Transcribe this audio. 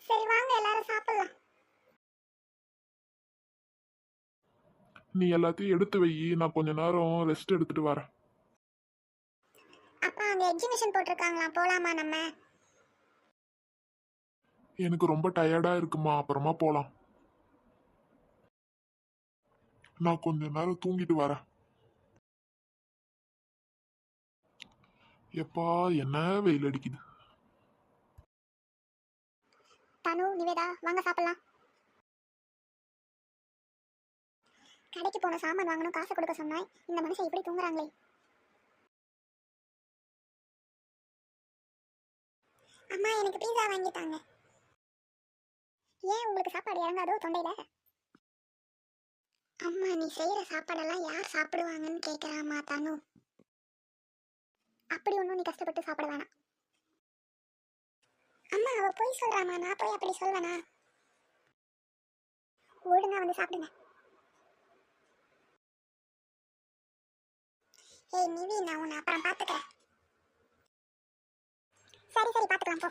சரி வாங்க எல்லாரும் சாப்பிடலாம். நீ எல்லாத்தையும் எடுத்து வை, நான் கொஞ்ச நேரம் ரெஸ்ட் எடுத்துட்டு வரேன். அப்பா அங்க எக்ஸிபிஷன் போட்டிருக்காங்களா, போலாமா நம்ம? எனக்கு ரொம்ப டயர்டா இருக்குமா, அப்புறமா போலாம். நான் கொஞ்ச நேரம் தூங்கிட்டு வரேன். எப்பா என்ன வெயில் அடிக்குது. தனு, நிவேதா வாங்க சாப்பிடலாம். கடைக்கு போன சாமான் வாங்கணும், காசு கொடுக்க சொன்னாய். இந்த மனுஷன் இப்படி தூங்குறாங்களே. அம்மா எனக்கு பீஸா வாங்கிட்டாங்க. ஏன் உங்களுக்கு சாப்பாடு இறங்காதோ தொண்டையில? அம்மா நீ செய்யற சாப்பாடெல்லாம் யார் சாப்பிடுவாங்கன்னு கேட்கறாமா தனு. அப்படி ஒன்றும் நீ கஷ்டப்பட்டு சாப்பிட வேணாம். அம்மா அவ போய் சொல்றாமா, நான் போய் அப்படி சொல்வேனா? ஒழுங்கா வந்து சாப்பிடுங்க. ஏய் நிவி, நான் உன்னை அப்புறம் பார்த்துக்கிறேன். சரி சரி பார்த்துக்கலாம் போ.